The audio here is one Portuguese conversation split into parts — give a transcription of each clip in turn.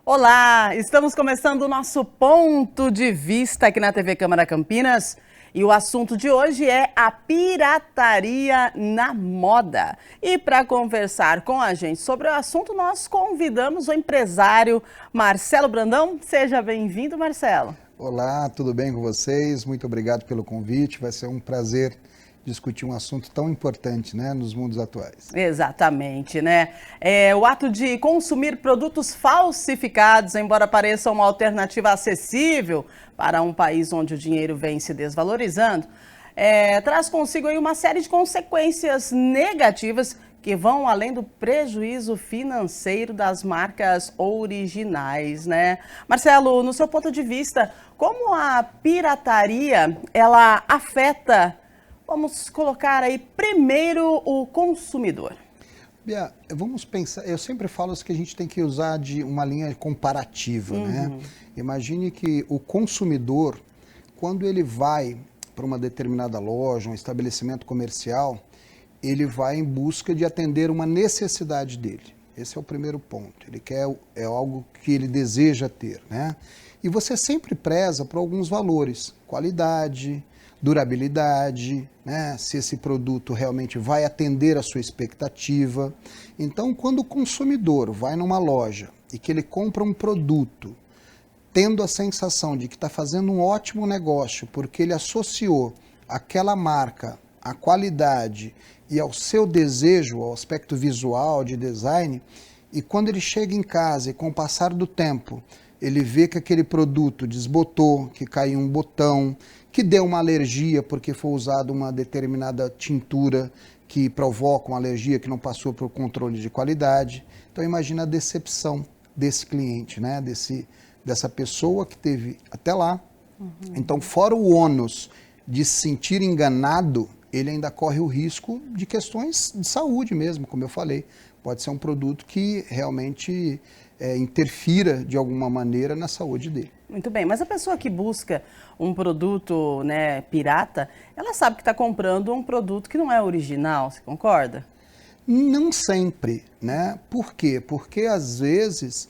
Olá, estamos começando o nosso Ponto de Vista aqui na TV Câmara Campinas e o assunto de hoje é a pirataria na moda. E para conversar com a gente sobre o assunto, nós convidamos o empresário Marcelo Brandão. Seja bem-vindo, Marcelo. Olá, tudo bem com vocês? Muito obrigado pelo convite, vai ser um prazer discutir um assunto tão importante, né, nos mundos atuais. Exatamente, né? O ato de consumir produtos falsificados, embora pareça uma alternativa acessível para um país onde o dinheiro vem se desvalorizando, traz consigo aí uma série de consequências negativas que vão além do prejuízo financeiro das marcas originais, né? Marcelo, no seu ponto de vista, como a pirataria, ela afeta, vamos colocar aí primeiro o consumidor? Bia, vamos pensar, eu sempre falo que a gente tem que usar de uma linha comparativa, né? Imagine que o consumidor, quando ele vai para uma determinada loja, um estabelecimento comercial, ele vai em busca de atender uma necessidade dele. Esse é o primeiro ponto. Ele quer, é algo que ele deseja ter, né? E você sempre preza por alguns valores, qualidade, durabilidade, né? Se esse produto realmente vai atender a sua expectativa. Então, quando o consumidor vai numa loja e que ele compra um produto, tendo a sensação de que está fazendo um ótimo negócio, porque ele associou aquela marca à qualidade e ao seu desejo, ao aspecto visual, de design, e quando ele chega em casa e com o passar do tempo, ele vê que aquele produto desbotou, que caiu um botão, que deu uma alergia porque foi usada uma determinada tintura que provoca uma alergia que não passou por controle de qualidade. Então imagina a decepção desse cliente, né? Dessa pessoa que teve até lá. Então, fora o ônus de se sentir enganado, ele ainda corre o risco de questões de saúde mesmo, como eu falei. Pode ser um produto que realmente interfira de alguma maneira na saúde dele. Muito bem, mas a pessoa que busca um produto, né, pirata, ela sabe que está comprando um produto que não é original, você concorda? Não sempre, né? Por quê? Porque às vezes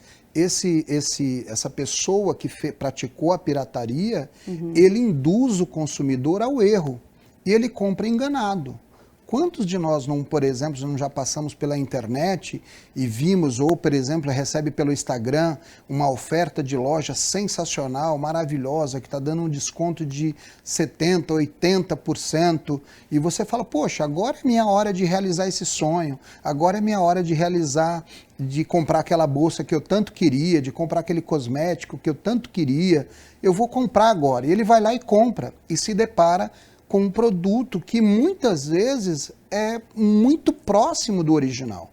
essa pessoa que praticou a pirataria, ele induz o consumidor ao erro e ele compra enganado. Quantos de nós, não, por exemplo, não já passamos pela internet e vimos, ou, por exemplo, recebe pelo Instagram uma oferta de loja sensacional, maravilhosa, que está dando um desconto de 70%, 80%, e você fala, poxa, agora é minha hora de realizar esse sonho, agora é minha hora de realizar, de comprar aquela bolsa que eu tanto queria, de comprar aquele cosmético que eu tanto queria, eu vou comprar agora. E ele vai lá e compra, e se depara com um produto que muitas vezes é muito próximo do original,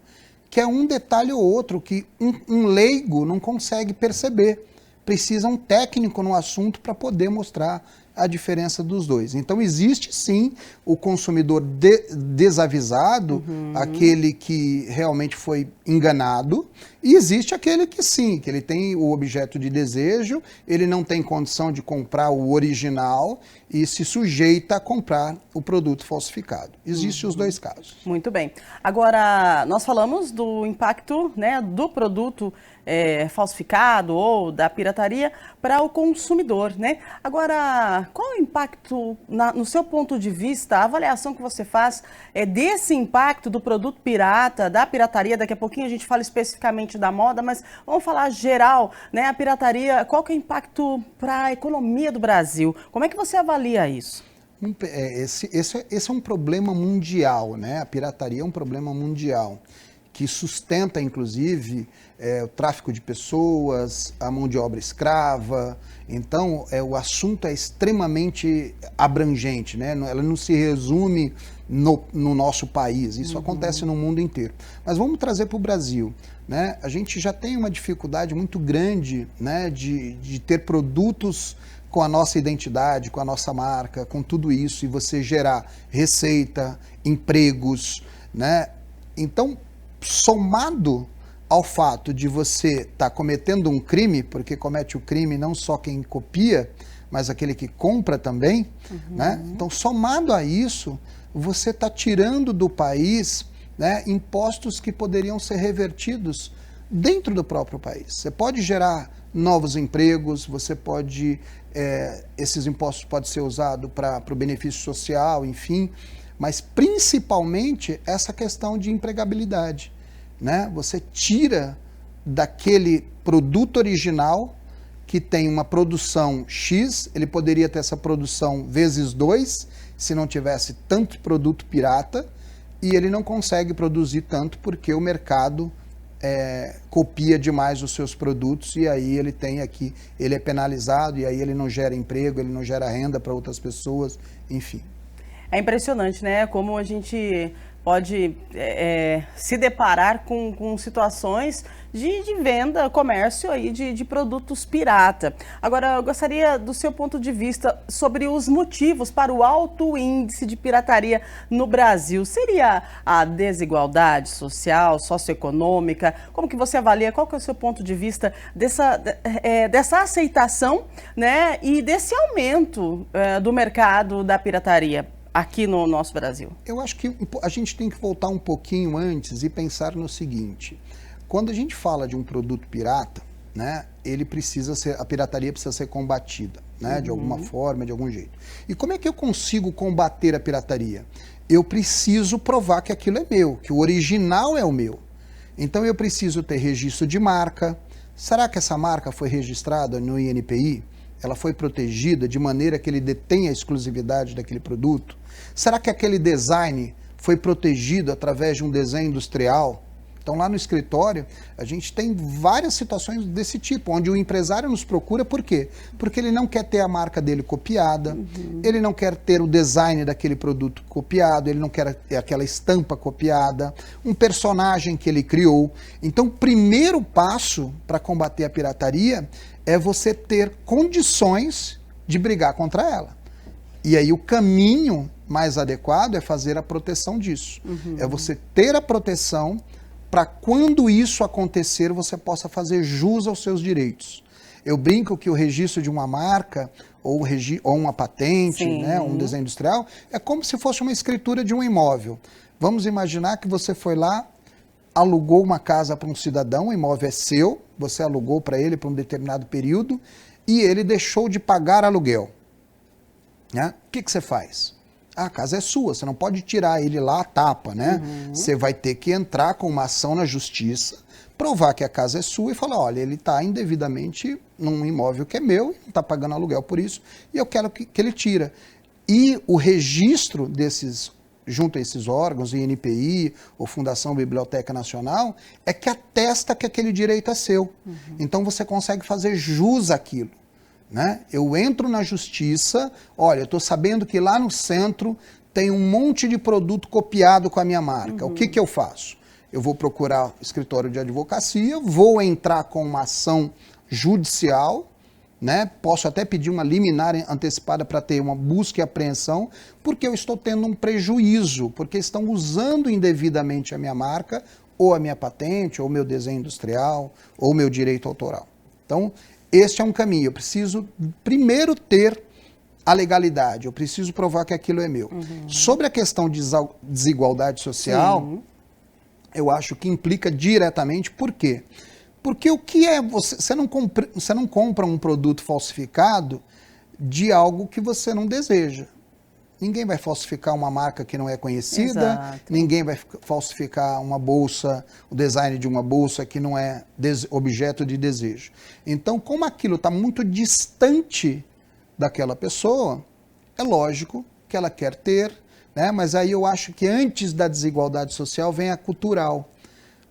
que é um detalhe ou outro que um leigo não consegue perceber. Precisa um técnico no assunto para poder mostrar a diferença dos dois. Então existe sim o consumidor desavisado, aquele que realmente foi enganado, e existe aquele que sim, que ele tem o objeto de desejo, ele não tem condição de comprar o original e se sujeita a comprar o produto falsificado. Existem os dois casos. Muito bem. Agora, nós falamos do impacto, né, do produto falsificado ou da pirataria para o consumidor, né? Agora, qual o impacto, no seu ponto de vista, a avaliação que você faz desse impacto do produto pirata, da pirataria? Daqui a pouquinho a gente fala especificamente da moda, mas vamos falar geral, né? A pirataria, qual que é o impacto para a economia do Brasil? Como é que você avalia isso? Esse é um problema mundial, né? A pirataria é um problema mundial que sustenta, inclusive, o tráfico de pessoas, a mão de obra escrava. Então, o assunto é extremamente abrangente, né? Ela não se resume no nosso país, isso acontece no mundo inteiro. Mas vamos trazer para o Brasil, né? A gente já tem uma dificuldade muito grande, né, de ter produtos com a nossa identidade, com a nossa marca, com tudo isso, e você gerar receita, empregos, né? Então, somado ao fato de você estar cometendo um crime, porque comete o crime não só quem copia, mas aquele que compra também, né? Então, somado a isso, você está tirando do país, né, impostos que poderiam ser revertidos dentro do próprio país. Você pode gerar novos empregos, você pode, esses impostos podem ser usados para o benefício social, enfim, mas principalmente essa questão de empregabilidade, né? Você tira daquele produto original que tem uma produção X, ele poderia ter essa produção vezes 2, se não tivesse tanto produto pirata, e ele não consegue produzir tanto porque o mercado copia demais os seus produtos, e aí ele é penalizado, e aí ele não gera emprego, ele não gera renda para outras pessoas, enfim. É impressionante, né? Como a gente pode se deparar com situações de venda, comércio aí de produtos pirata. Agora, eu gostaria do seu ponto de vista sobre os motivos para o alto índice de pirataria no Brasil. Seria a desigualdade social, socioeconômica? Como que você avalia? Qual que é o seu ponto de vista dessa aceitação, né, e desse aumento do mercado da pirataria aqui no nosso Brasil? Eu acho que a gente tem que voltar um pouquinho antes e pensar no seguinte: quando a gente fala de um produto pirata, né, a pirataria precisa ser combatida, né, de alguma forma, de algum jeito. E como é que eu consigo combater a pirataria? Eu preciso provar que aquilo é meu, que o original é o meu. Então eu preciso ter registro de marca. Será que essa marca foi registrada no INPI? Ela foi protegida de maneira que ele detenha a exclusividade daquele produto? Será que aquele design foi protegido através de um desenho industrial? Então, lá no escritório, a gente tem várias situações desse tipo, onde o empresário nos procura, por quê? Porque ele não quer ter a marca dele copiada, ele não quer ter o design daquele produto copiado, ele não quer aquela estampa copiada, um personagem que ele criou. Então, o primeiro passo para combater a pirataria é você ter condições de brigar contra ela. E aí o caminho mais adequado é fazer a proteção disso. É você ter a proteção para quando isso acontecer você possa fazer jus aos seus direitos. Eu brinco que o registro de uma marca ou uma patente, né, um desenho industrial, é como se fosse uma escritura de um imóvel. Vamos imaginar que você foi lá, alugou uma casa para um cidadão, o imóvel é seu, você alugou para ele por um determinado período e ele deixou de pagar aluguel. Né? O que você faz? A casa é sua, você não pode tirar ele lá a tapa, né? Você vai ter que entrar com uma ação na justiça, provar que a casa é sua e falar, olha, ele está indevidamente num imóvel que é meu, e não está pagando aluguel por isso, e eu quero que ele tira. E o registro desses, junto a esses órgãos, INPI ou Fundação Biblioteca Nacional, é que atesta que aquele direito é seu. Então você consegue fazer jus àquilo. Né? Eu entro na justiça, olha, eu estou sabendo que lá no centro tem um monte de produto copiado com a minha marca. O que eu faço? Eu vou procurar o escritório de advocacia, vou entrar com uma ação judicial, né? Posso até pedir uma liminar antecipada para ter uma busca e apreensão, porque eu estou tendo um prejuízo, porque estão usando indevidamente a minha marca, ou a minha patente, ou o meu desenho industrial, ou o meu direito autoral. Então, este é um caminho. Eu preciso primeiro ter a legalidade, eu preciso provar que aquilo é meu. Sobre a questão de desigualdade social, eu acho que implica diretamente, por quê? Porque o que é você não compra um produto falsificado de algo que você não deseja. Ninguém vai falsificar uma marca que não é conhecida, ninguém vai falsificar uma bolsa, o design de uma bolsa que não é objeto de desejo. Então, como aquilo está muito distante daquela pessoa, é lógico que ela quer ter, né? Mas aí eu acho que antes da desigualdade social vem a cultural.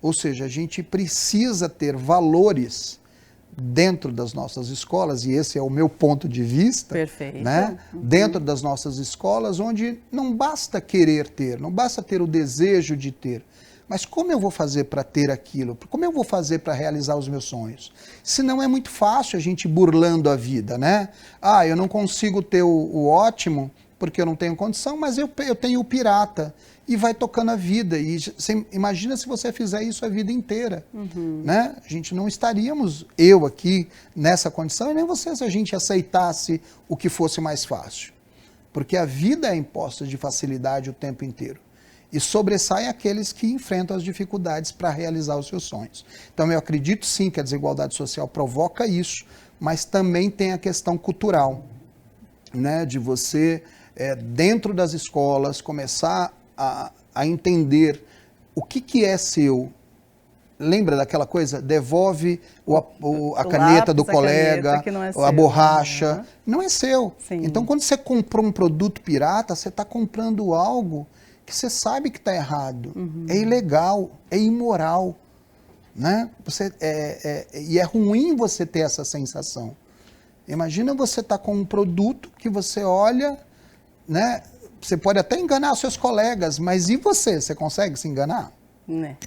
Ou seja, a gente precisa ter valores dentro das nossas escolas, e esse é o meu ponto de vista, né? Dentro das nossas escolas, onde não basta querer ter, não basta ter o desejo de ter, mas como eu vou fazer para ter aquilo? Como eu vou fazer para realizar os meus sonhos? Senão é muito fácil a gente ir burlando a vida, né? Ah, eu não consigo ter o ótimo porque eu não tenho condição, mas eu tenho o pirata. E vai tocando a vida. E você imagina se você fizer isso a vida inteira. Né? A gente não estaríamos, eu aqui, nessa condição, e nem você, se a gente aceitasse o que fosse mais fácil. Porque a vida é imposta de facilidade o tempo inteiro. e sobressaem aqueles que enfrentam as dificuldades para realizar os seus sonhos. Então eu acredito sim que a desigualdade social provoca isso, mas também tem a questão cultural, né, de você, dentro das escolas, começar a entender o que é seu. Lembra daquela coisa? Devolve a caneta do colega, a borracha. Né? Não é seu. Sim. Então, quando você comprou um produto pirata, você está comprando algo que você sabe que está errado. É ilegal, é imoral. Né? E é ruim você ter essa sensação. Imagina você estar com um produto que você olha, né? Você pode até enganar os seus colegas, mas e você? Você consegue se enganar? Né?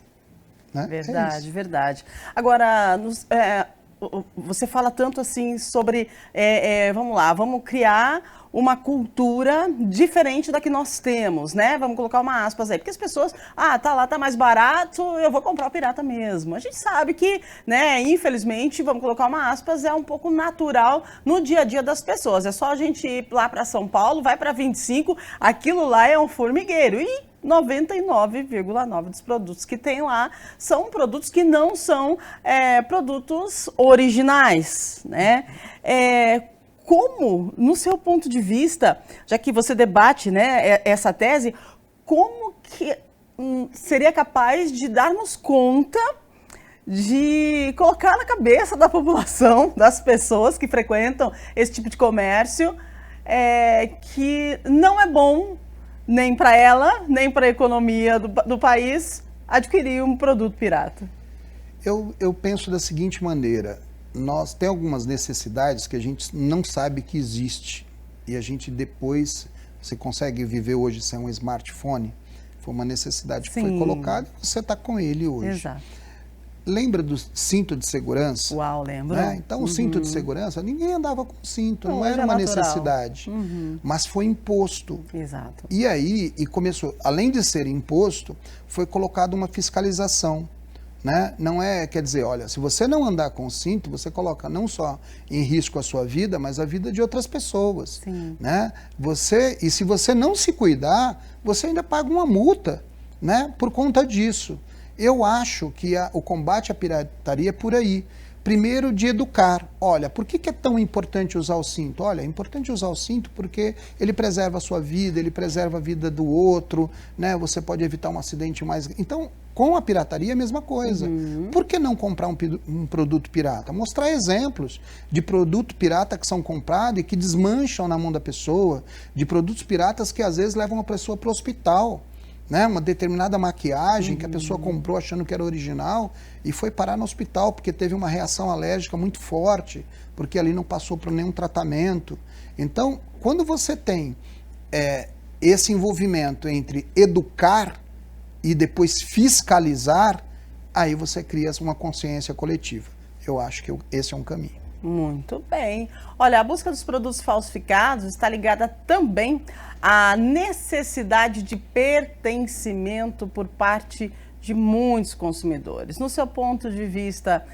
Né? Verdade, verdade. Agora, você fala tanto assim sobre, vamos lá, vamos criar uma cultura diferente da que nós temos, né? Vamos colocar uma aspas aí, porque as pessoas, tá lá, tá mais barato, eu vou comprar o pirata mesmo. A gente sabe que, né, infelizmente, vamos colocar uma aspas, é um pouco natural no dia a dia das pessoas. É só a gente ir lá para São Paulo, vai para 25, aquilo lá é um formigueiro. E 99,9% dos produtos que tem lá são produtos que não são produtos originais, né? Como, no seu ponto de vista, já que você debate, né, essa tese, como que seria capaz de darmos conta de colocar na cabeça da população, das pessoas que frequentam esse tipo de comércio, que não é bom nem para ela, nem para a economia do país, adquirir um produto pirata? Eu penso da seguinte maneira: nós tem algumas necessidades que a gente não sabe que existe, e a gente depois, você consegue viver hoje sem um smartphone, foi uma necessidade que foi colocada e você está com ele hoje. Exato. Lembra do cinto de segurança? Uau, lembro. Né? Então, o cinto de segurança, ninguém andava com cinto, não era uma necessidade, mas foi imposto. Exato. E aí, começou, além de ser imposto, foi colocada uma fiscalização. Né? Não quer dizer, olha, se você não andar com cinto, você coloca não só em risco a sua vida, mas a vida de outras pessoas. Sim. Né? E se você não se cuidar, você ainda paga uma multa, né, por conta disso. Eu acho que o combate à pirataria é por aí. Primeiro, de educar. Olha, por que é tão importante usar o cinto? Olha, é importante usar o cinto porque ele preserva a sua vida, ele preserva a vida do outro, né? Você pode evitar um acidente mais... Então, com a pirataria é a mesma coisa. Por que não comprar um produto pirata? Mostrar exemplos de produto pirata que são comprados e que desmancham na mão da pessoa, de produtos piratas que às vezes levam a pessoa para o hospital. Né, uma determinada maquiagem que a pessoa comprou achando que era original e foi parar no hospital porque teve uma reação alérgica muito forte, porque ali não passou por nenhum tratamento. Então, quando você tem esse envolvimento entre educar e depois fiscalizar, aí você cria uma consciência coletiva. Eu acho que esse é um caminho. Muito bem. Olha, a busca dos produtos falsificados está ligada também à necessidade de pertencimento por parte de muitos consumidores. No seu ponto de vista,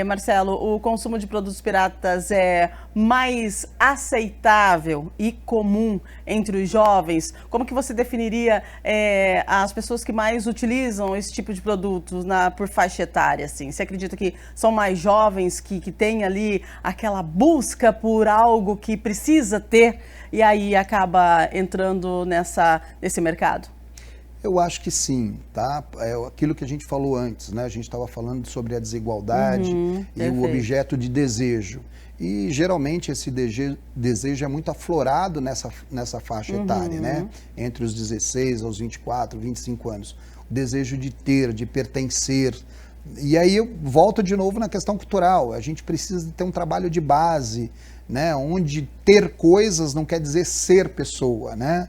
Marcelo, o consumo de produtos piratas é mais aceitável e comum entre os jovens? Como que você definiria as pessoas que mais utilizam esse tipo de produtos por faixa etária? Assim? Você acredita que são mais jovens que têm ali aquela busca por algo que precisa ter e aí acaba entrando nesse mercado? Eu acho que sim, tá? É aquilo que a gente falou antes, né? A gente estava falando sobre a desigualdade e o objeto de desejo. E geralmente esse desejo é muito aflorado nessa faixa etária, né? Entre os 16 aos 24, 25 anos. O desejo de ter, de pertencer. E aí eu volto de novo na questão cultural. A gente precisa ter um trabalho de base, né? Onde ter coisas não quer dizer ser pessoa, né?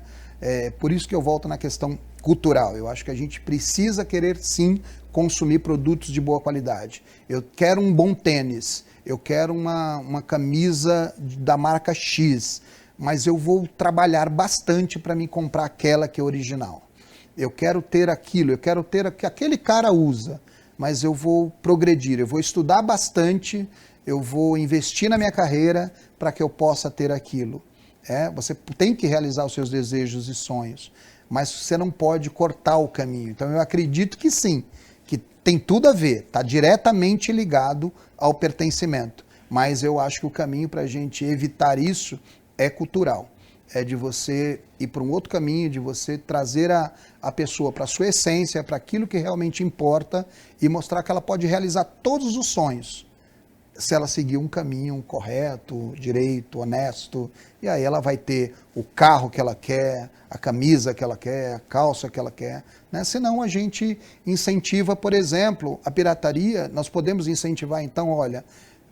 Por isso que eu volto na questão cultural. Eu acho que a gente precisa querer, sim, consumir produtos de boa qualidade. Eu quero um bom tênis, eu quero uma camisa da marca X, mas eu vou trabalhar bastante para me comprar aquela que é original. Eu quero ter aquilo, eu quero ter o que aquele cara usa, mas eu vou progredir, eu vou estudar bastante, eu vou investir na minha carreira para que eu possa ter aquilo. Você tem que realizar os seus desejos e sonhos. mas você não pode cortar o caminho. Então eu acredito que sim, que tem tudo a ver, está diretamente ligado ao pertencimento. Mas eu acho que o caminho para a gente evitar isso é cultural. É de você ir para um outro caminho, de você trazer a pessoa para a sua essência, para aquilo que realmente importa e mostrar que ela pode realizar todos os sonhos, se ela seguir um caminho correto, direito, honesto. E aí ela vai ter o carro que ela quer, a camisa que ela quer, a calça que ela quer, né? Senão a gente incentiva, por exemplo, a pirataria. Nós podemos incentivar então, olha,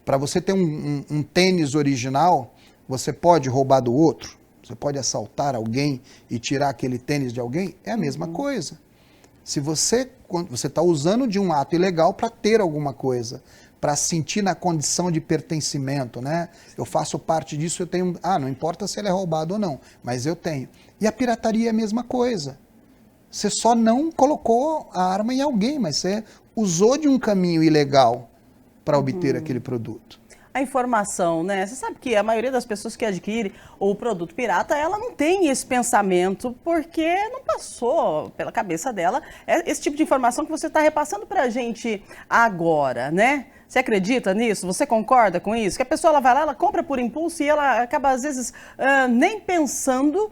para você ter um tênis original, você pode roubar do outro? Você pode assaltar alguém e tirar aquele tênis de alguém? É a mesma coisa. Se você está usando de um ato ilegal para ter alguma coisa, para sentir na condição de pertencimento, né? Eu faço parte disso, eu tenho... não importa se ele é roubado ou não, mas eu tenho. E a pirataria é a mesma coisa. Você só não colocou a arma em alguém, mas você usou de um caminho ilegal para obter aquele produto. A informação, né? Você sabe que a maioria das pessoas que adquire o produto pirata, ela não tem esse pensamento porque não passou pela cabeça dela esse tipo de informação que você está repassando para a gente agora, né? Você acredita nisso? Você concorda com isso? Que a pessoa ela vai lá, ela compra por impulso e ela acaba, às vezes, nem pensando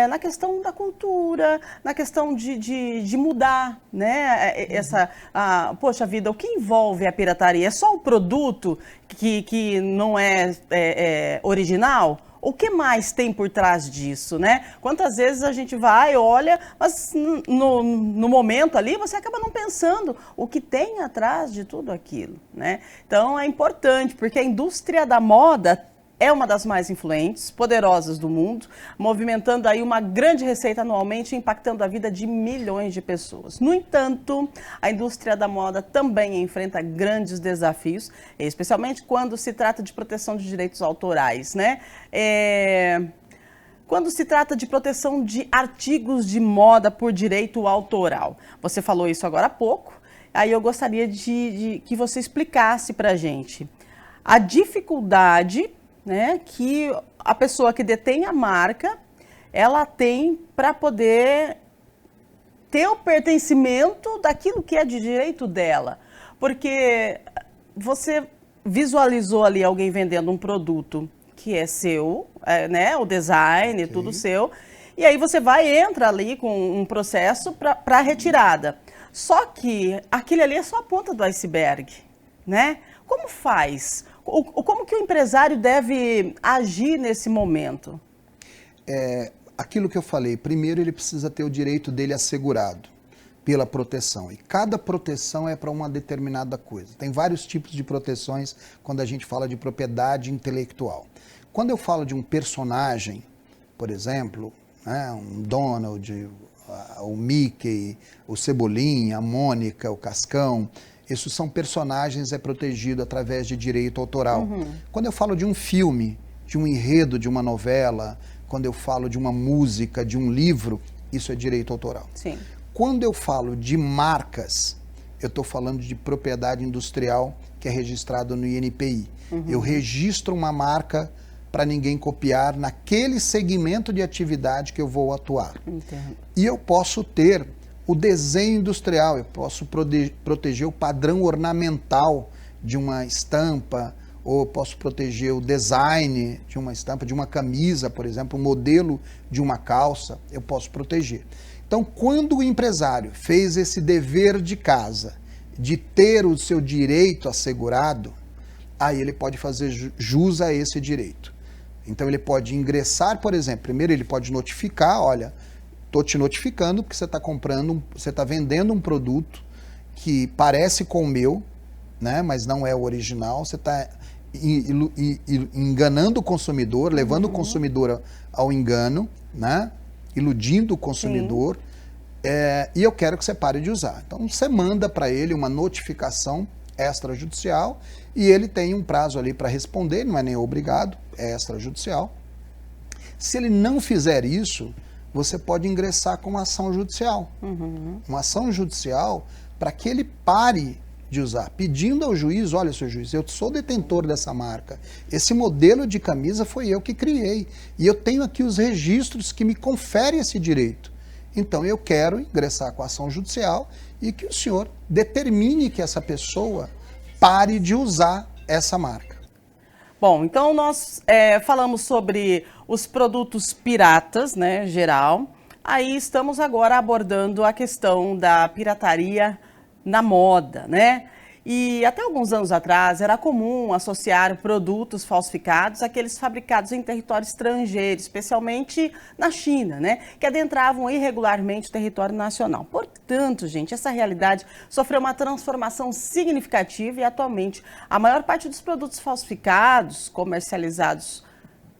na questão da cultura, na questão de mudar, né? Poxa vida, o que envolve a pirataria? É só o produto que não é original? O que mais tem por trás disso, né? Quantas vezes a gente vai, olha, mas no momento ali você acaba não pensando o que tem atrás de tudo aquilo, né? Então é importante, porque a indústria da moda é uma das mais influentes, poderosas do mundo, movimentando aí uma grande receita anualmente, impactando a vida de milhões de pessoas. No entanto, a indústria da moda também enfrenta grandes desafios, especialmente quando se trata de proteção de direitos autorais, né? Quando se trata de proteção de artigos de moda por direito autoral. Você falou isso agora há pouco, aí eu gostaria de que você explicasse para a gente a dificuldade, né, que a pessoa que detém a marca, ela tem para poder ter o pertencimento daquilo que é de direito dela. Porque você visualizou ali alguém vendendo um produto que é seu, né, o design, tudo seu, e aí você entra ali com um processo para retirada. Só que aquilo ali é só a ponta do iceberg, né? Como faz? Como que o empresário deve agir nesse momento? Aquilo que eu falei, primeiro ele precisa ter o direito dele assegurado pela proteção. E cada proteção é para uma determinada coisa. Tem vários tipos de proteções quando a gente fala de propriedade intelectual. Quando eu falo de um personagem, por exemplo, né, um Donald, o Mickey, o Cebolinha, a Mônica, o Cascão, esses são personagens, é protegido através de direito autoral. Quando eu falo de um filme, de um enredo, de uma novela, quando eu falo de uma música, de um livro, isso é direito autoral. Sim. Quando eu falo de marcas, eu estou falando de propriedade industrial que é registrado no INPI. Eu registro uma marca para ninguém copiar naquele segmento de atividade que eu vou atuar. Entendo. E eu posso ter o desenho industrial, eu posso proteger o padrão ornamental de uma estampa, ou posso proteger o design de uma estampa, de uma camisa, por exemplo, o modelo de uma calça, eu posso proteger. Então, quando o empresário fez esse dever de casa, de ter o seu direito assegurado, aí ele pode fazer jus a esse direito. Então, ele pode ingressar, por exemplo, primeiro ele pode notificar, olha, estou te notificando porque você está você está vendendo um produto que parece com o meu, né, mas não é o original, você está enganando o consumidor, levando o consumidor ao engano, né, iludindo o consumidor, e eu quero que você pare de usar. Então, você manda para ele uma notificação extrajudicial e ele tem um prazo ali para responder, não é nem obrigado, é extrajudicial. Se ele não fizer isso, você pode ingressar com uma ação judicial. Uma ação judicial para que ele pare de usar, pedindo ao juiz, olha, seu juiz, eu sou detentor dessa marca, esse modelo de camisa foi eu que criei, e eu tenho aqui os registros que me conferem esse direito. Então eu quero ingressar com a ação judicial e que o senhor determine que essa pessoa pare de usar essa marca. Bom, então nós falamos sobre os produtos piratas, né, geral. Aí estamos agora abordando a questão da pirataria na moda, né? E até alguns anos atrás era comum associar produtos falsificados àqueles fabricados em território estrangeiro, especialmente na China, né? Que adentravam irregularmente o território nacional. Portanto, gente, essa realidade sofreu uma transformação significativa e atualmente a maior parte dos produtos falsificados comercializados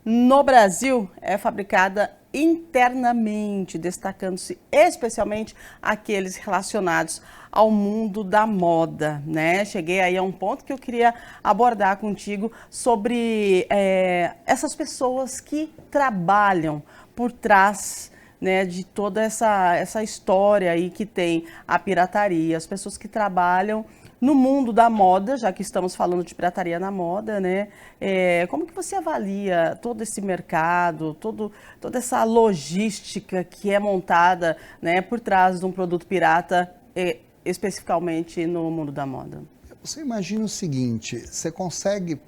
no Brasil é fabricada internamente, destacando-se especialmente aqueles relacionados ao mundo da moda, né? Cheguei aí a um ponto que eu queria abordar contigo sobre essas pessoas que trabalham por trás, né, de toda essa história aí que tem a pirataria, as pessoas que trabalham no mundo da moda, já que estamos falando de pirataria na moda, né? Como que você avalia todo esse mercado, toda essa logística que é montada, né, por trás de um produto pirata, especificamente no mundo da moda? Você imagina o seguinte, você consegue,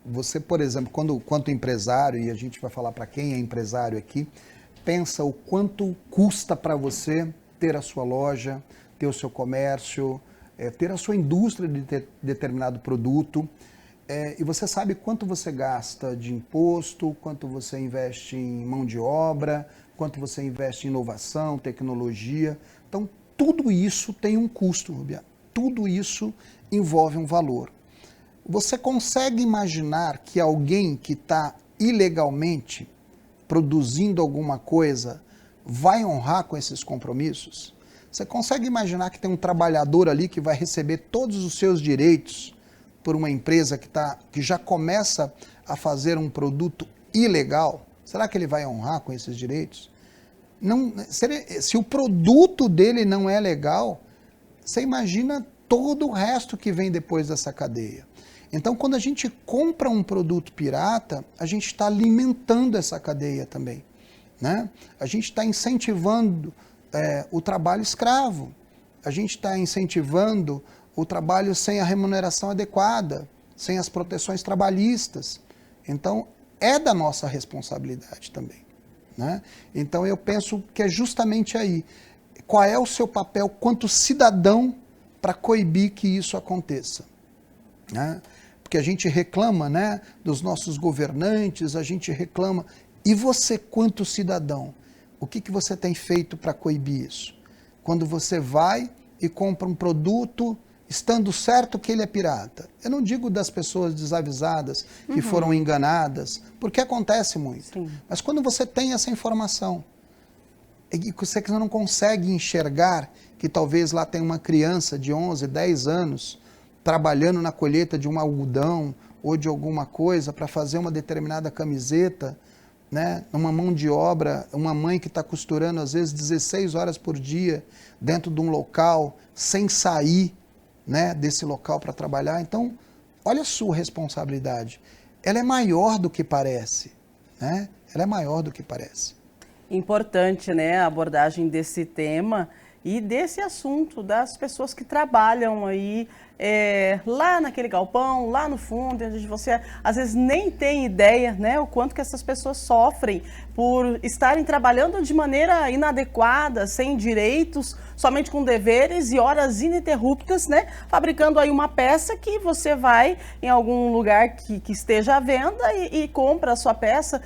você, por exemplo, quanto empresário, e a gente vai falar para quem é empresário aqui, pensa o quanto custa para você ter a sua loja, ter o seu comércio, ter a sua indústria de determinado produto, e você sabe quanto você gasta de imposto, quanto você investe em mão de obra, quanto você investe em inovação, tecnologia. Então, tudo isso tem um custo, Rubiá. Tudo isso envolve um valor. Você consegue imaginar que alguém que está ilegalmente produzindo alguma coisa vai honrar com esses compromissos? Você consegue imaginar que tem um trabalhador ali que vai receber todos os seus direitos por uma empresa que já começa a fazer um produto ilegal? Será que ele vai honrar com esses direitos? Não, se o produto dele não é legal, você imagina todo o resto que vem depois dessa cadeia. Então, quando a gente compra um produto pirata, a gente está alimentando essa cadeia também, né? A gente está incentivando o trabalho escravo, a gente está incentivando o trabalho sem a remuneração adequada, sem as proteções trabalhistas. Então, é da nossa responsabilidade também, né? Então, eu penso que é justamente aí. Qual é o seu papel quanto cidadão para coibir que isso aconteça, né? Porque a gente reclama, né, dos nossos governantes, a gente reclama. E você, quanto cidadão, o que você tem feito para coibir isso? Quando você vai e compra um produto, estando certo que ele é pirata. Eu não digo das pessoas desavisadas que foram enganadas, porque acontece muito. Sim. Mas quando você tem essa informação, e você não consegue enxergar que talvez lá tem uma criança de 11, 10 anos trabalhando na colheita de um algodão ou de alguma coisa para fazer uma determinada camiseta, né? Uma mão de obra, uma mãe que está costurando às vezes 16 horas por dia dentro de um local, sem sair, né, desse local para trabalhar. Então, olha a sua responsabilidade. Ela é maior do que parece, né? Ela é maior do que parece. Importante, né, a abordagem desse tema e desse assunto das pessoas que trabalham aí lá naquele galpão, lá no fundo, onde você às vezes nem tem ideia, né, o quanto que essas pessoas sofrem por estarem trabalhando de maneira inadequada, sem direitos, somente com deveres e horas ininterruptas, né, fabricando aí uma peça que você vai em algum lugar que esteja à venda e compra a sua peça,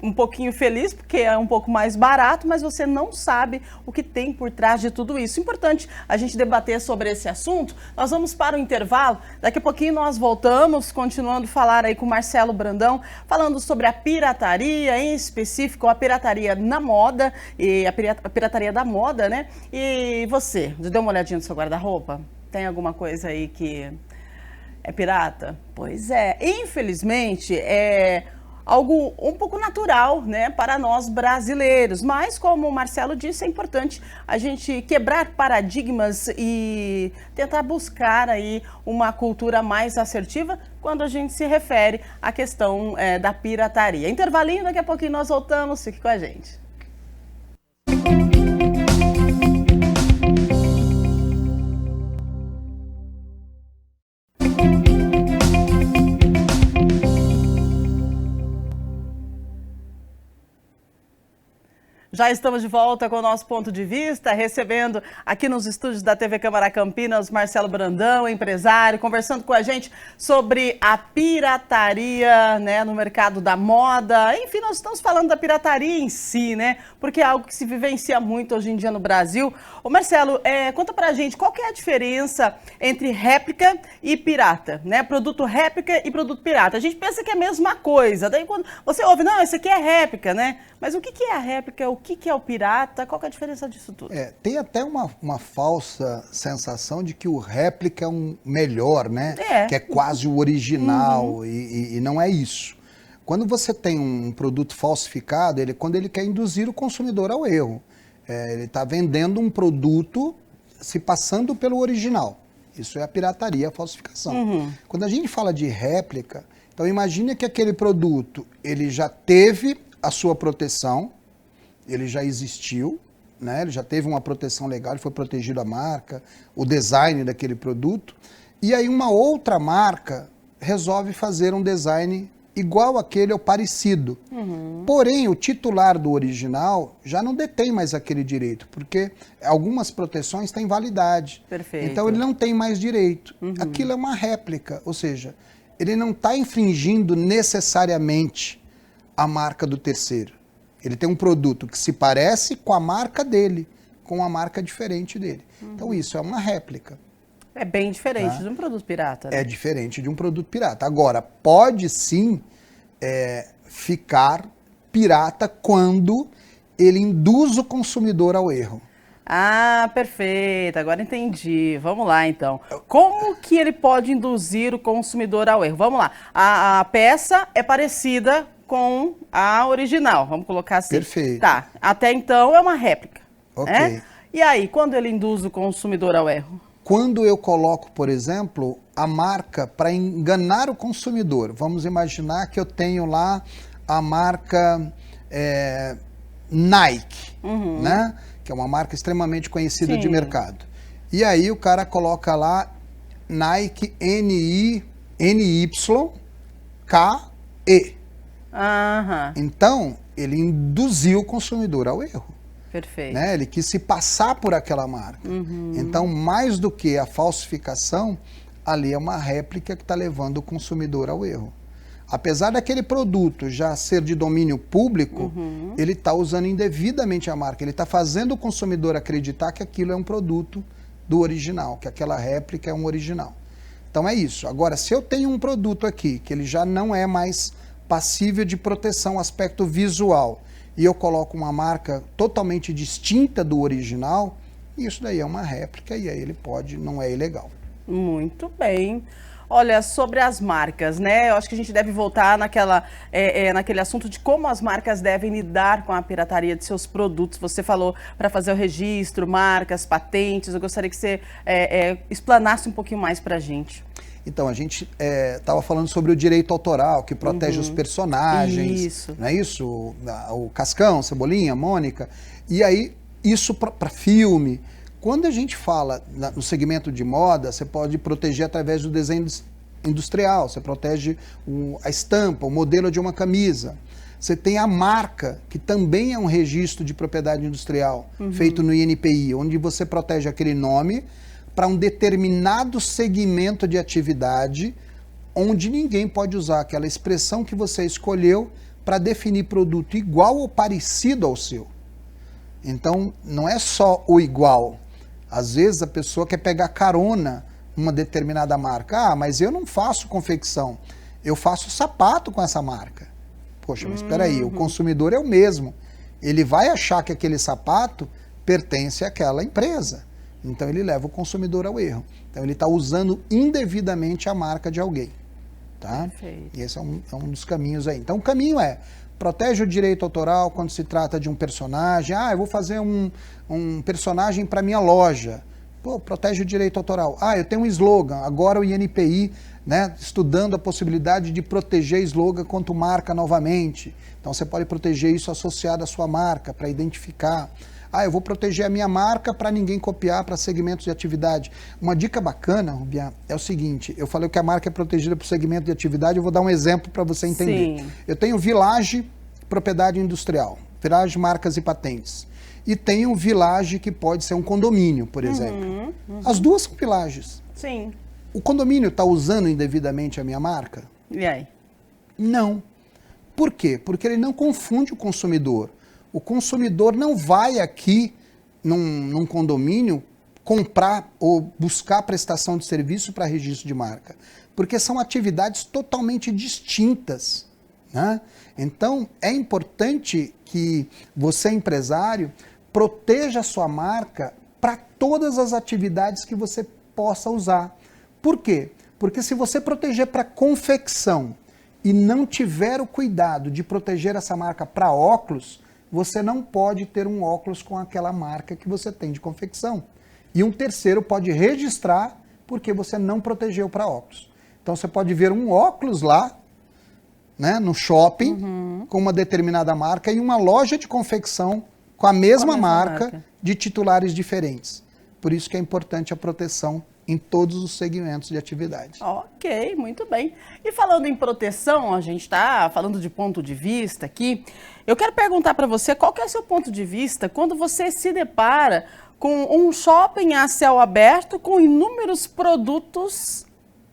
um pouquinho feliz, porque é um pouco mais barato, mas você não sabe o que tem por trás de tudo isso. Importante a gente debater sobre esse assunto. Nós vamos para o intervalo. Daqui a pouquinho nós voltamos, continuando a falar aí com o Marcelo Brandão, falando sobre a pirataria, em específico a pirataria na moda, e a pirataria da moda, né? E você, deu uma olhadinha no seu guarda-roupa? Tem alguma coisa aí que é pirata? Pois é. Infelizmente, algo um pouco natural, né, para nós brasileiros, mas como o Marcelo disse, é importante a gente quebrar paradigmas e tentar buscar aí uma cultura mais assertiva quando a gente se refere à questão da pirataria. Intervalinho, daqui a pouquinho nós voltamos, fique com a gente. Já estamos de volta com o nosso ponto de vista, recebendo aqui nos estúdios da TV Câmara Campinas, Marcelo Brandão, empresário, conversando com a gente sobre a pirataria, né, no mercado da moda. Enfim, nós estamos falando da pirataria em si, né, porque é algo que se vivencia muito hoje em dia no Brasil. Ô Marcelo, conta pra gente qual que é a diferença entre réplica e pirata, né, produto réplica e produto pirata. A gente pensa que é a mesma coisa, daí quando você ouve, não, esse aqui é réplica, né, mas o que é a réplica? O que é o pirata? Qual que é a diferença disso tudo? Tem até uma falsa sensação de que o réplica é um melhor, né? Que é quase o original, e não é isso. Quando você tem um produto falsificado, quando ele quer induzir o consumidor ao erro. Ele está vendendo um produto se passando pelo original. Isso é a pirataria, a falsificação. Quando a gente fala de réplica, então imagine que aquele produto ele já teve a sua proteção, ele já existiu, né? Ele já teve uma proteção legal, ele foi protegido a marca, o design daquele produto, e aí uma outra marca resolve fazer um design igual àquele ou parecido. Porém, o titular do original já não detém mais aquele direito, porque algumas proteções têm validade. Perfeito. Então ele não tem mais direito. Aquilo é uma réplica, ou seja, ele não está infringindo necessariamente a marca do terceiro. Ele tem um produto que se parece com a marca dele, com uma marca diferente dele. Então isso é uma réplica. É bem diferente de um produto pirata, né? É diferente de um produto pirata. Agora, pode sim ficar pirata quando ele induz o consumidor ao erro. Ah, perfeito. Agora entendi. Vamos lá, então. Como que ele pode induzir o consumidor ao erro? Vamos lá. A peça é parecida com a original, vamos colocar assim. Perfeito. Tá, até então é uma réplica. Ok. Né? E aí, quando ele induz o consumidor ao erro? Quando eu coloco, por exemplo, a marca para enganar o consumidor. Vamos imaginar que eu tenho lá a marca Nike, né? Que é uma marca extremamente conhecida de mercado. E aí o cara coloca lá Nike NYKE. Então, ele induziu o consumidor ao erro. Perfeito. Né? Ele quis se passar por aquela marca. Então, mais do que a falsificação, ali é uma réplica que está levando o consumidor ao erro. Apesar daquele produto já ser de domínio público, ele está usando indevidamente a marca. Ele está fazendo o consumidor acreditar que aquilo é um produto do original, que aquela réplica é um original. Então é isso. Agora, se eu tenho um produto aqui, que ele já não é mais passível de proteção, aspecto visual, e eu coloco uma marca totalmente distinta do original, isso daí é uma réplica e aí ele não é ilegal. Muito bem. Olha, sobre as marcas, né? Eu acho que a gente deve voltar naquele assunto de como as marcas devem lidar com a pirataria de seus produtos. Você falou para fazer o registro, marcas, patentes. Eu gostaria que você explanasse um pouquinho mais para a gente. Então, a gente estava falando sobre o direito autoral, que protege os personagens. Isso. Não é isso? O Cascão, Cebolinha, Mônica. E aí, isso para filme. Quando a gente fala no segmento de moda, você pode proteger através do desenho industrial. Você protege a estampa, o modelo de uma camisa. Você tem a marca, que também é um registro de propriedade industrial, feito no INPI, onde você protege aquele nome para um determinado segmento de atividade, onde ninguém pode usar aquela expressão que você escolheu para definir produto igual ou parecido ao seu. Então, não é só o igual. Às vezes a pessoa quer pegar carona numa determinada marca. Ah, mas eu não faço confecção, eu faço sapato com essa marca. Poxa, mas espera aí, o consumidor é o mesmo. Ele vai achar que aquele sapato pertence àquela empresa. Então ele leva o consumidor ao erro. Então ele está usando indevidamente a marca de alguém. Tá? Perfeito. E esse é um dos caminhos aí. Então o caminho protege o direito autoral quando se trata de um personagem. Ah, eu vou fazer um personagem para minha loja. Pô, protege o direito autoral. Ah, eu tenho um slogan. Agora o INPI, né, estudando a possibilidade de proteger slogan quanto marca novamente. Então você pode proteger isso associado à sua marca, para identificar. Ah, eu vou proteger a minha marca para ninguém copiar para segmentos de atividade. Uma dica bacana, Rubiá, é o seguinte, eu falei que a marca é protegida por segmento de atividade, eu vou dar um exemplo para você entender. Sim. Eu tenho Village Propriedade Industrial, Village Marcas e Patentes. E tem um Village que pode ser um condomínio, por exemplo. As duas são villages. Sim. O condomínio está usando indevidamente a minha marca? E aí? Não. Por quê? Porque ele não confunde o consumidor. O consumidor não vai aqui num condomínio comprar ou buscar prestação de serviço para registro de marca, porque são atividades totalmente distintas, né? Então, é importante que você, empresário, proteja a sua marca para todas as atividades que você possa usar. Por quê? Porque se você proteger para confecção e não tiver o cuidado de proteger essa marca para óculos, você não pode ter um óculos com aquela marca que você tem de confecção. E um terceiro pode registrar porque você não protegeu para óculos. Então você pode ver um óculos lá, né, no shopping, com uma determinada marca e uma loja de confecção com a mesma marca de titulares diferentes. Por isso que é importante a proteção em todos os segmentos de atividade. Ok, muito bem. E falando em proteção, a gente está falando de ponto de vista aqui. Eu quero perguntar para você qual que é o seu ponto de vista quando você se depara com um shopping a céu aberto com inúmeros produtos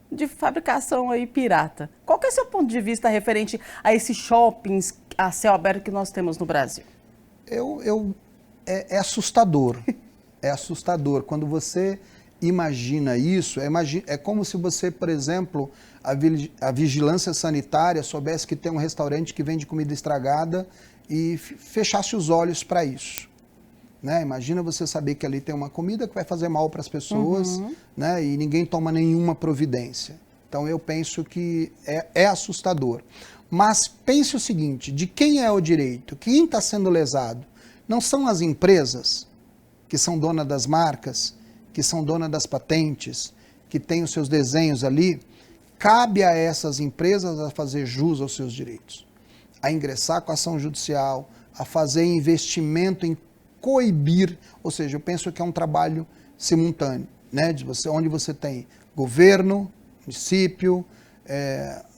de fabricação aí pirata. Qual que é o seu ponto de vista referente a esses shoppings a céu aberto que nós temos no Brasil? É assustador. É assustador. Quando você imagina isso, é como se você, por exemplo, a vigilância sanitária soubesse que tem um restaurante que vende comida estragada e fechasse os olhos para isso. Né? Imagina você saber que ali tem uma comida que vai fazer mal para as pessoas, né? E ninguém toma nenhuma providência. Então eu penso que é assustador. Mas pense o seguinte, de quem é o direito? Quem está sendo lesado? Não são as empresas que são donas das marcas, que são donas das patentes, que têm os seus desenhos ali? Cabe a essas empresas a fazer jus aos seus direitos, a ingressar com ação judicial, a fazer investimento em coibir, ou seja, eu penso que é um trabalho simultâneo, né, onde você tem governo, município,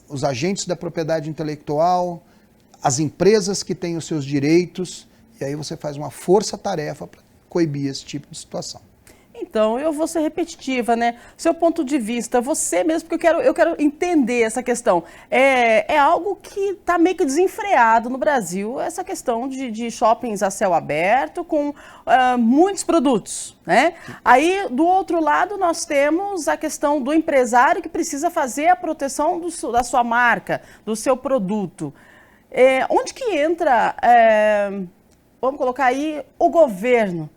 os agentes da propriedade intelectual, as empresas que têm os seus direitos, e aí você faz uma força-tarefa para coibir esse tipo de situação. Então, eu vou ser repetitiva, né? Seu ponto de vista, você mesmo, porque eu quero entender essa questão. É algo que está meio que desenfreado no Brasil, essa questão de shoppings a céu aberto com muitos produtos, né? Aí, do outro lado, nós temos a questão do empresário que precisa fazer a proteção da sua marca, do seu produto. Onde que entra, vamos colocar aí, o governo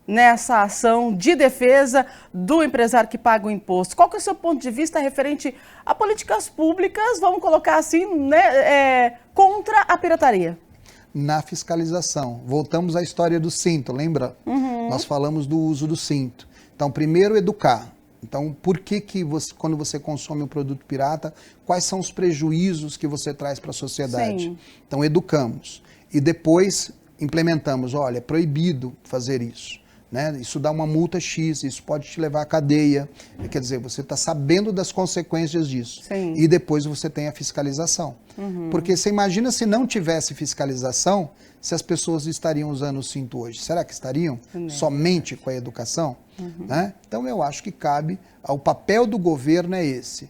nessa ação de defesa do empresário que paga o imposto? Qual que é o seu ponto de vista referente a políticas públicas, vamos colocar assim, né, contra a pirataria? Na fiscalização. Voltamos à história do cinto, lembra? Nós falamos do uso do cinto. Então, primeiro, educar. Então, por que você, quando você consome um produto pirata, quais são os prejuízos que você traz para a sociedade? Sim. Então, educamos. E depois implementamos, olha, é proibido fazer isso. Né? Isso dá uma multa X, isso pode te levar à cadeia. Quer dizer, você está sabendo das consequências disso. Sim. E depois você tem a fiscalização. Porque você imagina se não tivesse fiscalização, se as pessoas estariam usando o cinto hoje. Será que estariam? Somente com a educação? Né? Então eu acho que cabe, o papel do governo é esse,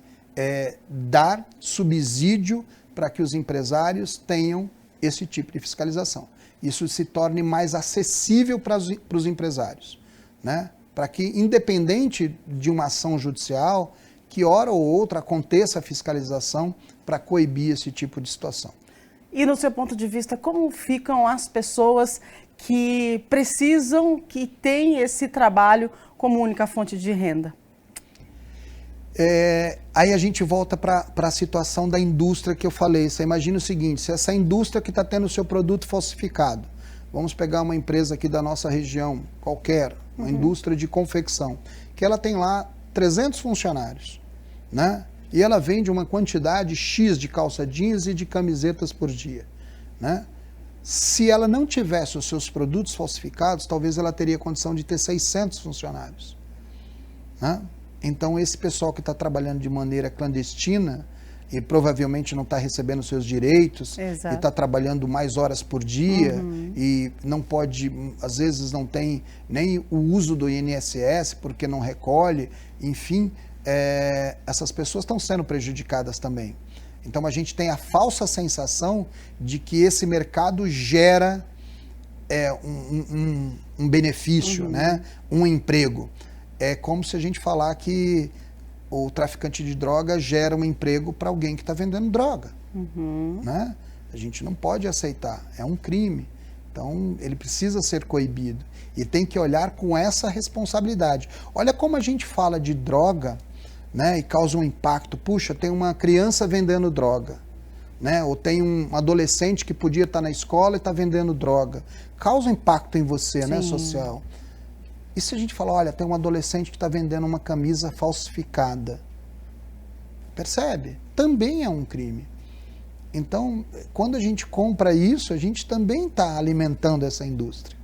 dar subsídio para que os empresários tenham esse tipo de fiscalização. Isso se torne mais acessível para os empresários, né? Para que, independente de uma ação judicial, que hora ou outra aconteça a fiscalização para coibir esse tipo de situação. E no seu ponto de vista, como ficam as pessoas que precisam, que têm esse trabalho como única fonte de renda? Aí a gente volta para a situação da indústria que eu falei. Você imagina o seguinte, se essa indústria que está tendo o seu produto falsificado, vamos pegar uma empresa aqui da nossa região, qualquer, uma indústria de confecção, que ela tem lá 300 funcionários, né? E ela vende uma quantidade X de calça jeans e de camisetas por dia, né? Se ela não tivesse os seus produtos falsificados, talvez ela teria condição de ter 600 funcionários, né? Então, esse pessoal que está trabalhando de maneira clandestina, e provavelmente não está recebendo seus direitos, Exato. e está trabalhando mais horas por dia, e não pode, às vezes não tem nem o uso do INSS porque não recolhe, enfim, essas pessoas estão sendo prejudicadas também. Então a gente tem a falsa sensação de que esse mercado gera um benefício, né? Um emprego. É como se a gente falar que o traficante de droga gera um emprego para alguém que está vendendo droga. Né? A gente não pode aceitar, é um crime. Então ele precisa ser coibido e tem que olhar com essa responsabilidade. Olha como a gente fala de droga, né, e causa um impacto. Puxa, tem uma criança vendendo droga, né, ou tem um adolescente que podia estar na escola e está vendendo droga. Causa um impacto em você, né, social. E se a gente falar, olha, tem um adolescente que está vendendo uma camisa falsificada? Percebe? Também é um crime. Então, quando a gente compra isso, a gente também está alimentando essa indústria.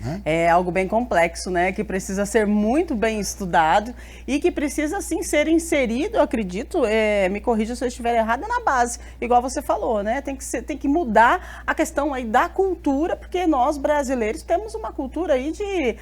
Né? É algo bem complexo, né? Que precisa ser muito bem estudado e que precisa, sim, ser inserido, eu acredito, me corrija se eu estiver errada, na base, igual você falou, né? Tem que mudar a questão aí da cultura, porque nós, brasileiros, temos uma cultura aí de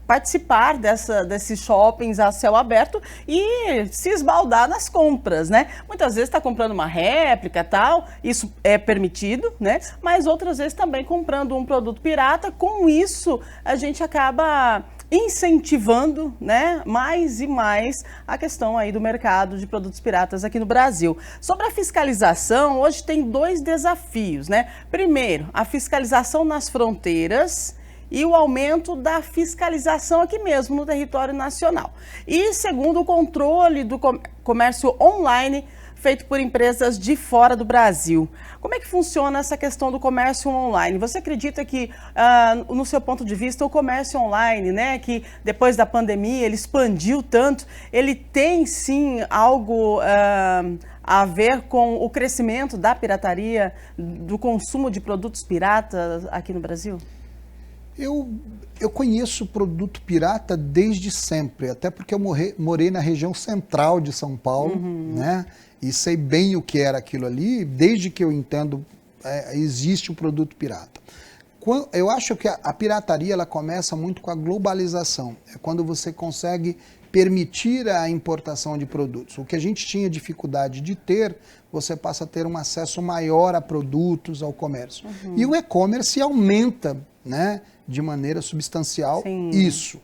participar desses shoppings a céu aberto e se esbaldar nas compras, né? Muitas vezes está comprando uma réplica, tal, isso é permitido, né? Mas outras vezes também comprando um produto pirata. Com isso, a gente acaba incentivando, né, mais e mais a questão aí do mercado de produtos piratas aqui no Brasil. Sobre a fiscalização, hoje tem 2 desafios, né? Primeiro, a fiscalização nas fronteiras e o aumento da fiscalização aqui mesmo no território nacional. E segundo, o controle do comércio online feito por empresas de fora do Brasil. Como é que funciona essa questão do comércio online? Você acredita que, no seu ponto de vista, o comércio online, né, que depois da pandemia ele expandiu tanto, ele tem sim algo a ver com o crescimento da pirataria, do consumo de produtos piratas aqui no Brasil? Eu conheço produto pirata desde sempre, até porque eu morei na região central de São Paulo, né? E sei bem o que era aquilo ali. Desde que eu entendo, existe o produto pirata. Eu acho que a pirataria ela começa muito com a globalização. É quando você consegue permitir a importação de produtos. O que a gente tinha dificuldade de ter, você passa a ter um acesso maior a produtos, ao comércio. E o e-commerce aumenta, né, de maneira substancial. Sim. Isso.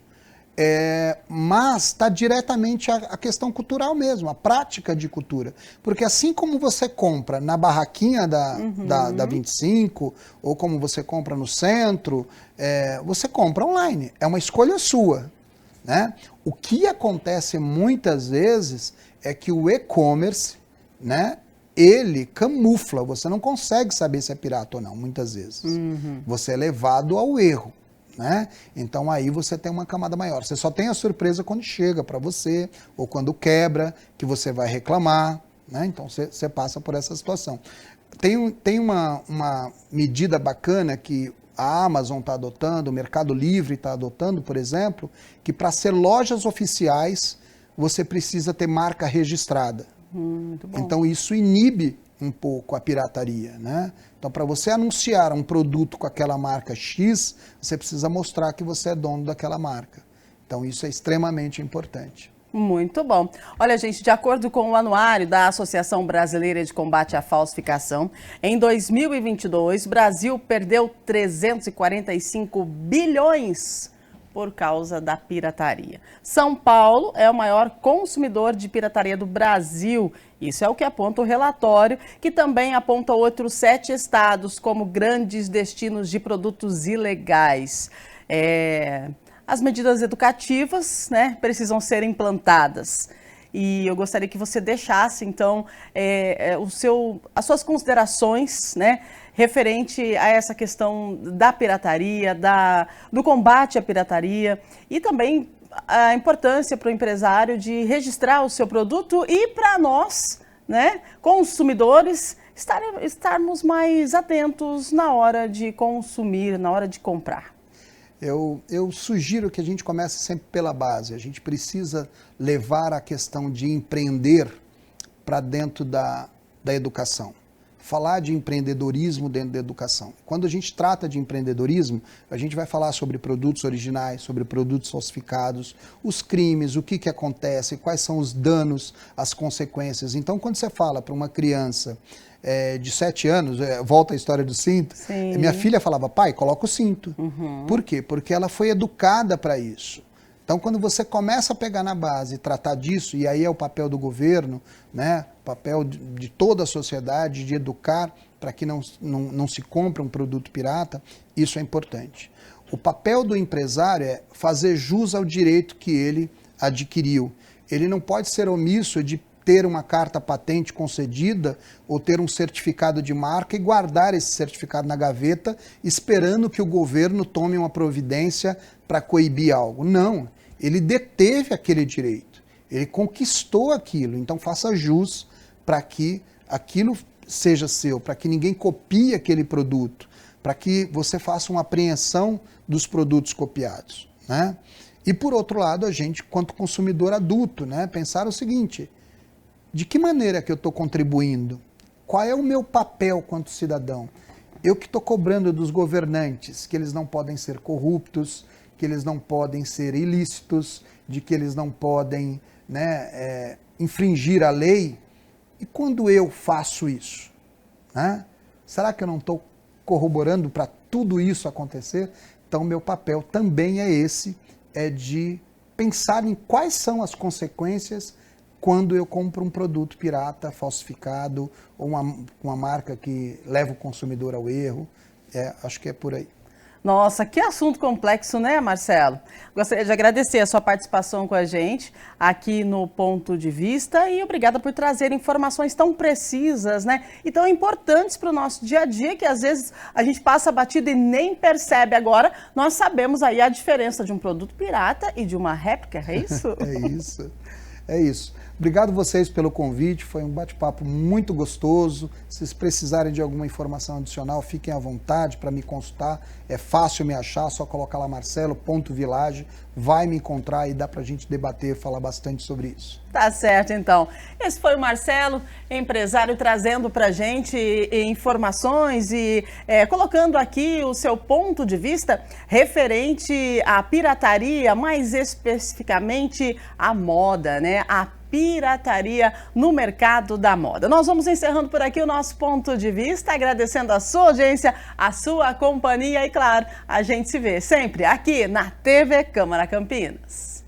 Mas está diretamente a questão cultural mesmo, a prática de cultura. Porque assim como você compra na barraquinha da 25, ou como você compra no centro, você compra online. É uma escolha sua. Né? O que acontece muitas vezes é que o e-commerce, né, ele camufla, você não consegue saber se é pirata ou não, muitas vezes. Você é levado ao erro. Né? Então aí você tem uma camada maior. Você só tem a surpresa quando chega para você, ou quando quebra, que você vai reclamar. Né? Então você passa por essa situação. Tem uma medida bacana que a Amazon está adotando, o Mercado Livre está adotando, por exemplo, que para ser lojas oficiais, você precisa ter marca registrada. Muito bom. Então isso inibe um pouco a pirataria, né? Então, para você anunciar um produto com aquela marca X, você precisa mostrar que você é dono daquela marca. Então, isso é extremamente importante. Muito bom. Olha, gente, de acordo com o anuário da Associação Brasileira de Combate à Falsificação, em 2022, o Brasil perdeu 345 bilhões por causa da pirataria. São Paulo é o maior consumidor de pirataria do Brasil. Isso é o que aponta o relatório, que também aponta outros 7 estados como grandes destinos de produtos ilegais. As medidas educativas, né, precisam ser implantadas. E eu gostaria que você deixasse, então, as suas considerações, né, referente a essa questão da pirataria, do combate à pirataria e também a importância para o empresário de registrar o seu produto e para nós, né, consumidores, estarmos mais atentos na hora de consumir, na hora de comprar. Eu sugiro que a gente comece sempre pela base. A gente precisa levar a questão de empreender para dentro da educação. Falar de empreendedorismo dentro da educação. Quando a gente trata de empreendedorismo, a gente vai falar sobre produtos originais, sobre produtos falsificados, os crimes, o que acontece, quais são os danos, as consequências. Então, quando você fala para uma criança de 7 anos, volta à história do cinto, Sim. Minha filha falava, pai, coloca o cinto. Por quê? Porque ela foi educada para isso. Então, quando você começa a pegar na base e tratar disso, e aí é o papel do governo, né, o papel de toda a sociedade, de educar para que não se compre um produto pirata, isso é importante. O papel do empresário é fazer jus ao direito que ele adquiriu. Ele não pode ser omisso de ter uma carta patente concedida ou ter um certificado de marca e guardar esse certificado na gaveta esperando que o governo tome uma providência para coibir algo. Não, ele deteve aquele direito, ele conquistou aquilo, então faça jus para que aquilo seja seu, para que ninguém copie aquele produto, para que você faça uma apreensão dos produtos copiados, né? E por outro lado, a gente, quanto consumidor adulto, né, pensar o seguinte: de que maneira que eu estou contribuindo? Qual é o meu papel quanto cidadão? Eu que estou cobrando dos governantes que eles não podem ser corruptos, que eles não podem ser ilícitos, de que eles não podem, né, infringir a lei. E quando eu faço isso, né, será que eu não estou corroborando para tudo isso acontecer? Então, meu papel também é esse, é de pensar em quais são as consequências quando eu compro um produto pirata, falsificado, ou uma marca que leva o consumidor ao erro. Acho que é por aí. Nossa, que assunto complexo, né, Marcelo? Gostaria de agradecer a sua participação com a gente aqui no Ponto de Vista e obrigada por trazer informações tão precisas, né, e tão importantes para o nosso dia a dia, que às vezes a gente passa batido e nem percebe. Agora nós sabemos aí a diferença de um produto pirata e de uma réplica, é isso? É isso. Obrigado vocês pelo convite, foi um bate-papo muito gostoso. Se vocês precisarem de alguma informação adicional, fiquem à vontade para me consultar. É fácil me achar, só colocar lá Marcelo.Village, vai me encontrar e dá para a gente debater, falar bastante sobre isso. Tá certo, então. Esse foi o Marcelo, empresário, trazendo para a gente informações e colocando aqui o seu ponto de vista referente à pirataria, mais especificamente à moda, né? A pirataria no mercado da moda. Nós vamos encerrando por aqui o nosso ponto de vista, agradecendo a sua audiência, a sua companhia e, claro, a gente se vê sempre aqui na TV Câmara Campinas.